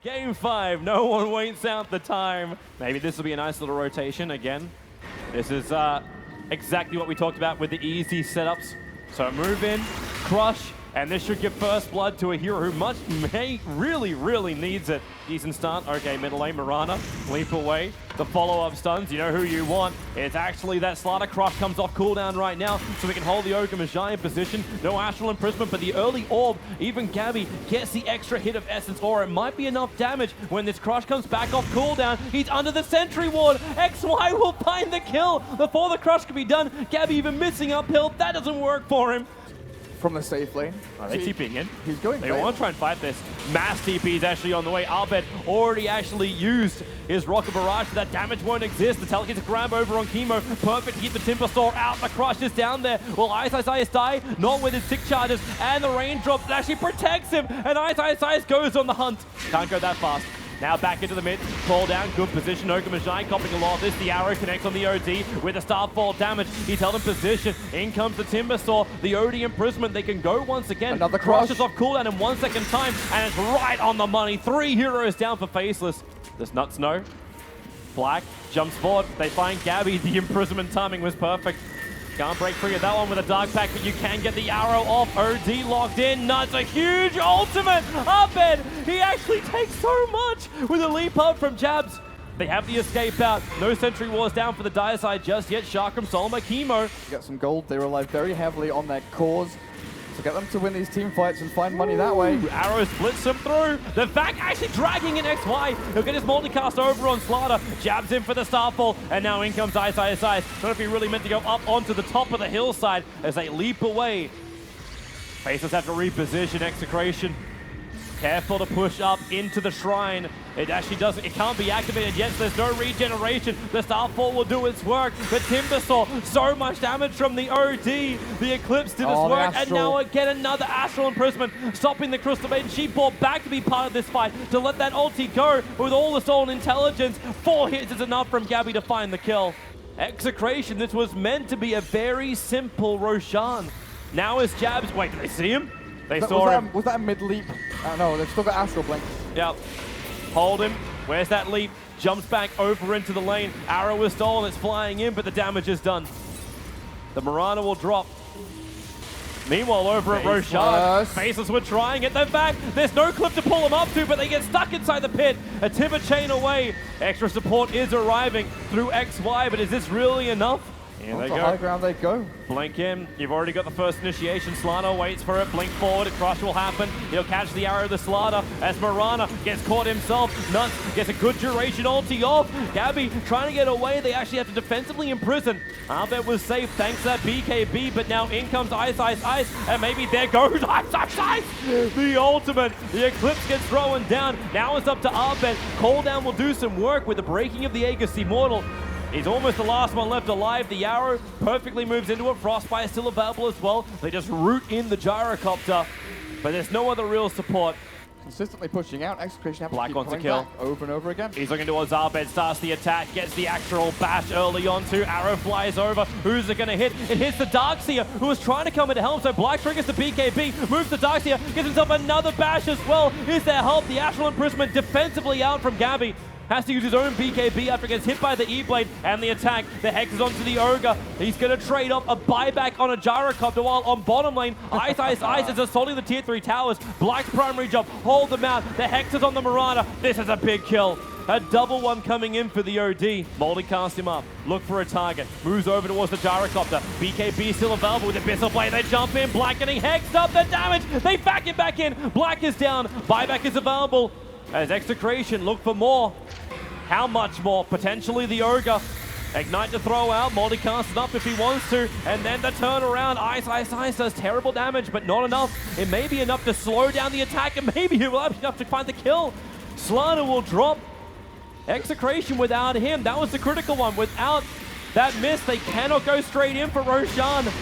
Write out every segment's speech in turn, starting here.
Game 5, no one waits out the time. Maybe this will be a nice little rotation again. This is exactly what we talked about with the easy setups. So move in, crush, and this should give first blood to a hero who really needs it. Decent start. Okay, middle lane, Mirana, leap away. The follow-up stuns, you know who you want. It's actually that Slaughter Crush comes off cooldown right now, so we can hold the Ogre Magi in position. No Astral Imprisonment, but the early orb, even Gabby gets the extra hit of Essence Aura. It might be enough damage when this Crush comes back off cooldown. He's under the Sentry Ward. XY will find the kill before the Crush can be done. Gabby even missing uphill. That doesn't work for him. From the safe lane. Are they TPing in? He's going They want to try and fight this. Mass TP is actually on the way. Arbed already actually used his Rocket Barrage, so that damage won't exist. The Tele gets a grab over on Chemo. Perfect to keep the Timber Saw out. The Crush is down there. Will Ice die? Not with his tick charges. And the raindrop that actually protects him. And Ice goes on the hunt. Can't go that fast. Now back into the mid, fall down, good position. Ogre Magi copying a lot of this. The arrow connects on the OD with the Starfall damage. He's held in position. In comes the Timber Saw, the OD imprisonment. They can go once again. Another Crush is off cooldown in 1 second time, and it's right on the money. 3 heroes down for Faceless. Does Nuts know? Black jumps forward. They find Gabby. The imprisonment timing was perfect. Can't break free of that one with a Dark Pack, but you can get the arrow off. OD locked in. Nuts, a huge ultimate. Upend. He actually takes so much with a leap up from Jabs. They have the escape out. No Sentry Wars down for the dire side just yet. Sharkram, Solma, Chemo. Got some gold. They rely very heavily on that cause to get them to win these team fights and find money that way. Arrow splits him through. The Vac actually dragging in XY. He'll get his multicast over on Slaughter. Jabs in for the Starfall. And now in comes Ice. Don't know if he really meant to go up onto the top of the hillside as they leap away. Faceless have to reposition. Execration. Careful to push up into the shrine. It actually doesn't, it can't be activated yet, so there's no regeneration. The Starfall will do its work, but Timber Saw, so much damage from the OD. The Eclipse did its work, and now again another Astral Imprisonment, stopping the Crystal Maiden. She brought back to be part of this fight, to let that ulti go with all the stolen intelligence. 4 hits is enough from Gabby to find the kill. Execration, this was meant to be a very simple Roshan. Now is Jabs, wait, did they see him? They saw him. Was that a mid leap? No, they've still got Astral Blink. Yep. Hold him. Where's that leap? Jumps back over into the lane. Arrow is stolen. It's flying in, but the damage is done. The Mirana will drop. Meanwhile, over at Roshan, Faceless were trying it. They're back. There's no clip to pull them up to, but they get stuck inside the pit. A timber chain away. Extra support is arriving through XY, but is this really enough? Here they go. High ground they go. Blink in. You've already got the first initiation. Slaughter waits for it. Blink forward. A Crush will happen. He'll catch the arrow of the Slaughter as Mirana gets caught himself. Nuts gets a good duration ulti off. Gabby trying to get away. They actually have to defensively imprison. Arbed was safe thanks to that BKB, but now in comes Ice. And maybe there goes Ice. The ultimate. The Eclipse gets thrown down. Now it's up to Arbed. Cooldown will do some work with the breaking of the Aegis Immortal. He's almost the last one left alive. The arrow perfectly moves into it. Frostbite is still available as well. They just root in the Gyrocopter, but there's no other real support. Consistently pushing out. Execration have Black to keep wants to coming kill. back over and over again. He's looking towards Arbed, starts the attack, gets the actual bash early on too. Arrow flies over. Who's it going to hit? It hits the Darkseer, who was trying to come into help. So Black triggers the BKB, moves the Darkseer, gets himself another bash as well. Is there help? The Astral Imprisonment defensively out from Gabby. Has to use his own BKB after he gets hit by the E-Blade and the attack. The Hex is onto the Ogre. He's going to trade off a buyback on a Gyrocopter while on bottom lane, Ice is assaulting the tier 3 towers. Black's primary job, hold them out. The Hex is on the Mirana. This is a big kill. A double one coming in for the OD. Multicast him up. Look for a target. Moves over towards the Gyrocopter. BKB still available with the Abyssal Blade. They jump in. Black getting hexed up. The damage. They back it back in. Black is down. Buyback is available. As Execration look for more. How much more? Potentially the Ogre. Ignite to throw out. Multicast it up if he wants to. And then the turnaround. Ice does terrible damage, but not enough. It may be enough to slow down the attack, and maybe it will be enough to find the kill. Slaughter will drop. Execration without him. That was the critical one. Without that miss, they cannot go straight in for Roshan.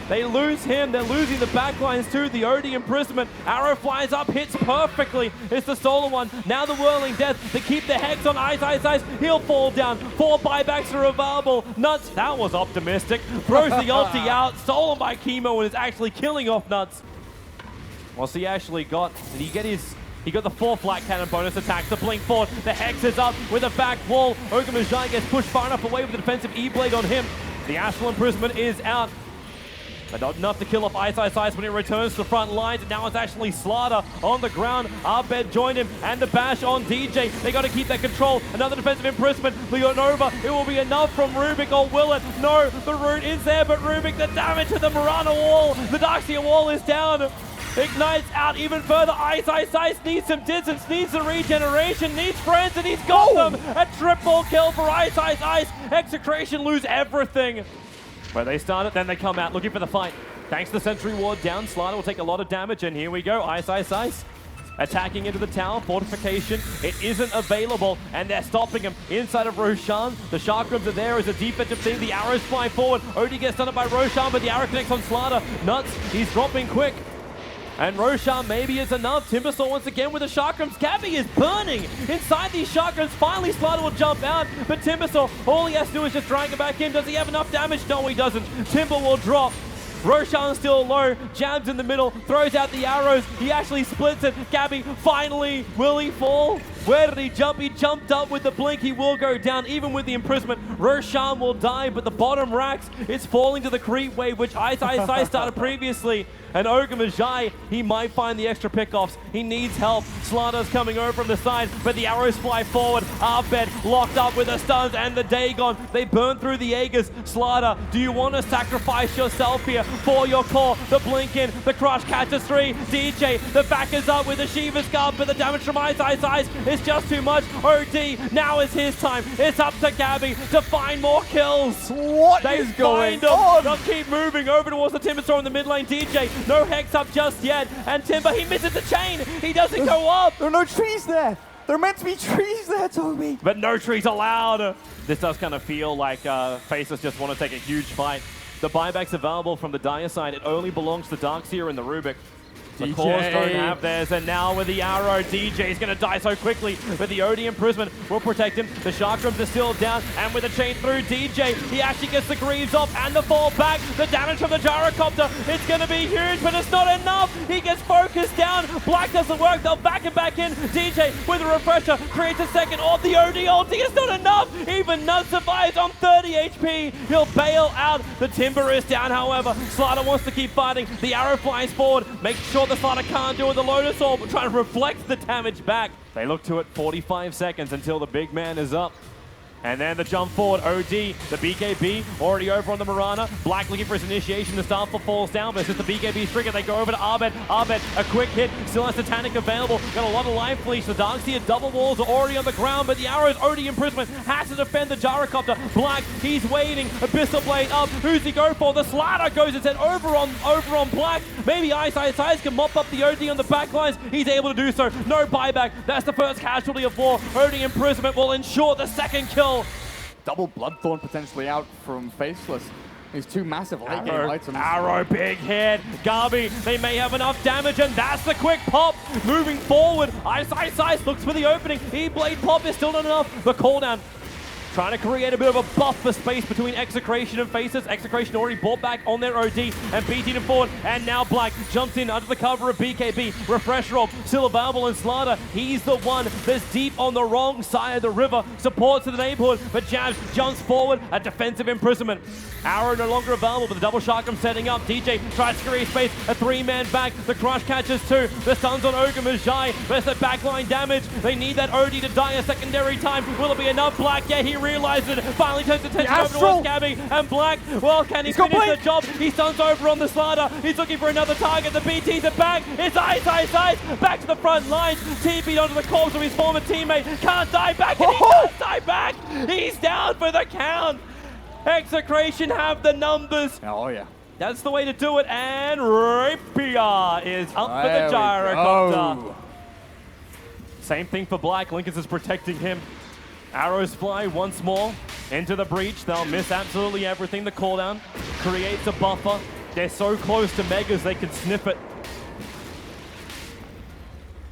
They lose him. They're losing the backlines too. The OD imprisonment. Arrow flies up, hits perfectly. It's the stolen one. Now the whirling death. They keep the Hex on Ice. He'll fall down. 4 buybacks are available. Nuts. That was optimistic. Throws the ulti out. Stolen by Chemo and is actually killing off Nuts. What's he actually got? Did he get his He got the 4 flat cannon bonus attack to blink forward. The Hex is up with a back wall. Ogre gets pushed far enough away with the defensive E-Blade on him. The Astral Imprisonment is out. But not enough to kill off Ice when he returns to the front lines. And now it's actually Slaughter on the ground. Abed joined him and the bash on DJ. They got to keep that control. Another defensive imprisonment. Leonova, it will be enough from Rubik, or will it? No, the root is there, but Rubik, the damage to the Marana wall. The Darkseer wall is down. Ignites out even further. Ice needs some distance, needs the regeneration, needs friends, and he's got them. A triple kill for Ice. Execration lose everything. Where they start it, then they come out looking for the fight. Thanks to the Sentry Ward down, Slider will take a lot of damage, and here we go. Ice. Attacking into the tower, fortification. It isn't available, and they're stopping him inside of Roshan. The Chakrams are there as a defensive thing. The arrows fly forward. Odie gets done by Roshan, but the arrow connects on Slaughter. Nuts, he's dropping quick. And Roshan maybe is enough. Timbersaw once again with the Chakrams. Gabby is burning inside these Chakrams. Finally, Slaughter will jump out, but Timbersaw, all he has to do is just drag it back in. Does he have enough damage? No, he doesn't. Timber will drop. Roshan's still low, jabs in the middle, throws out the arrows. He actually splits it. Gabby, finally, will he fall? Where did he jump? He jumped up with the blink. He will go down, even with the imprisonment. Roshan will die, but the bottom racks, it's falling to the creep wave, which Ice started previously. And Ogre Majai, he might find the extra pickoffs. He needs help. Slaughter's coming over from the side, but the arrows fly forward. Arbed locked up with the stuns and the Dagon. They burn through the Aegis. Slaughter, do you want to sacrifice yourself here for your core? The blink in, the crush catches 3. DJ, the back is up with the Shiva's Guard, but the damage from Ice is just too much. OD, now is his time. It's up to Gabby to find more kills. What is going on? They'll keep moving over towards the Timbersaw in the mid lane. DJ, no Hex up just yet. And Timber, he misses the chain. He doesn't go up. There are no trees there. There are meant to be trees there, Toby. But no trees allowed. This does kind of feel like Faceless just want to take a huge fight. The buyback's available from the Dire side. It only belongs to Darkseer and the Rubik. The cores don't have theirs, and now with the arrow, DJ is going to die so quickly, but the OD imprisonment will protect him. The Chakrams are still down, and with the chain through DJ, he actually gets the Greaves off and the fall back. The damage from the Gyrocopter, it's going to be huge, but it's not enough. He gets focused down. Black doesn't work. They'll back him back in. DJ with a refresher creates a second orb. The OD ulti is not enough. Even Nut survives on 30 HP. He'll bail out. The Timber is down, however. Slaughter wants to keep fighting. The arrow flies forward. Make sure the Slaughter can't do it. The Lotus Orb trying to reflect the damage back. They look to it 45 seconds until the big man is up. And then the jump forward, OD, the BKB already over on the Marana. Black looking for his initiation. The Starfall falls down, but it's just the BKB trigger. They go over to Arbed. Arbed, a quick hit, still has Titanic available. Got a lot of life leash. The Darkseer double walls are already on the ground, but the arrows, OD imprisonment, has to defend the Gyrocopter. Black, he's waiting. Abyssal Blade up. Who's he go for? The Slaughter goes instead over on Black. Maybe Ice can mop up the OD on the back lines. He's able to do so. No buyback. That's the first casualty of war. OD imprisonment will ensure the second kill. Double Bloodthorn potentially out from Faceless. These two massive late game items. Arrow, big hit. Garby, they may have enough damage, and that's the quick pop. Moving forward, Ice looks for the opening. E-Blade pop is still not enough. The cooldown. Trying to create a bit of a buffer space between Execration and Faceless. Execration already bought back on their OD and beating them forward. And now Black jumps in under the cover of BKB. Refresh Rob, still available in Slaughter. He's the one that's deep on the wrong side of the river. Supports to the neighborhood, but Jabs jumps forward. A defensive imprisonment. Arrow no longer available, but the double Shark'em setting up. DJ tries to create space. A 3-man back. The crush catches 2. The stuns on Ogre Majai. There's the backline damage. They need that OD to die a secondary time. Will it be enough? Black, yeah, he realizes it. Finally turns attention over towards Gabby. And Black, well, can he finish the job? He stuns over on the Slaughter. He's looking for another target. The BTs are back. It's Ice. Back to the front lines. TP'd onto the corpse of his former teammate. Can't die back, and he does die back. He's down for the count. Execration have the numbers. Oh, yeah. That's the way to do it. And Rapier is up for the Gyrocopter. Same thing for Black. Lincoln is protecting him. Arrows fly once more into the breach. They'll miss absolutely everything. The cooldown creates a buffer. They're so close to Megas they can sniff it.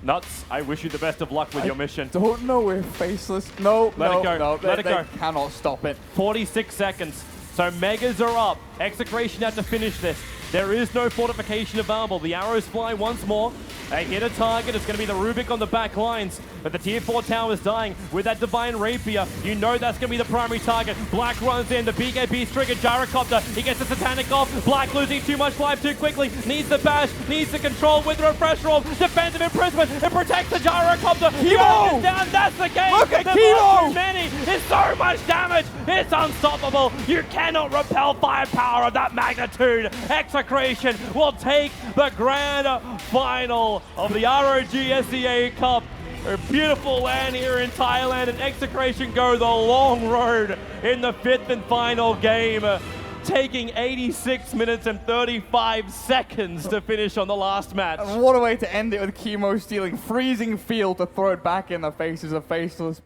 Nuts, I wish you the best of luck with your mission. Don't know if Faceless... No, Let it go. Let it go. They cannot stop it. 46 seconds. So Megas are up. Execration have to finish this. There is no fortification available. The arrows fly once more. They hit a target. It's going to be the Rubik on the back lines. But the tier 4 tower is dying with that Divine Rapier. You know that's going to be the primary target. Black runs in. The BKB's triggered. Gyrocopter. He gets the Satanic off. Black losing too much life too quickly. Needs the bash. Needs the control with the refresh roll. Defensive imprisonment. It protects the Gyrocopter. Kimo! Down. That's the game. Look at There's Kimo! too many. It's so much damage. It's unstoppable. You cannot repel firepower of that magnitude. Execration will take the grand final of the ROG SEA Cup. A beautiful land here in Thailand, and Execration go the long road in the 5th and final game, taking 86 minutes and 35 seconds to finish on the last match. And what a way to end it with Kimo stealing freezing field to throw it back in the faces of Faceless.